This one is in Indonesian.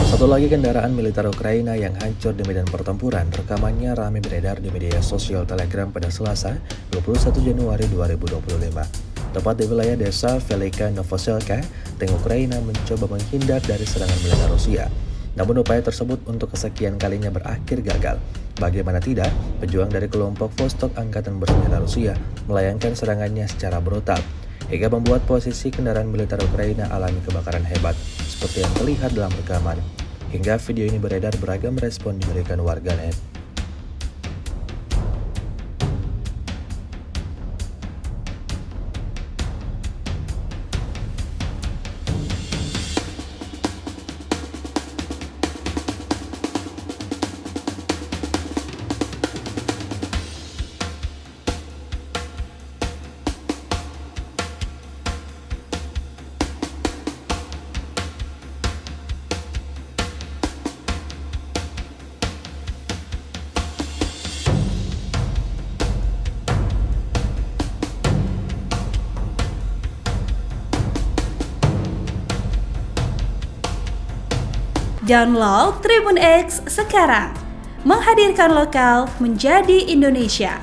Satu lagi kendaraan militer Ukraina yang hancur di medan pertempuran, rekamannya ramai beredar di media sosial Telegram pada Selasa, 21 Januari 2025. Tepat di wilayah desa Velika Novoselka, tengah Ukraina mencoba menghindar dari serangan militer Rusia. Namun upaya tersebut untuk kesekian kalinya berakhir gagal. Bagaimana tidak, pejuang dari kelompok Vostok Angkatan Bersenjata Rusia melayangkan serangannya secara brutal, hingga membuat posisi kendaraan militer Ukraina alami kebakaran hebat, seperti yang terlihat dalam rekaman. Hingga video ini beredar, beragam respon diberikan warganet. Download Tribun X sekarang, menghadirkan lokal menjadi Indonesia.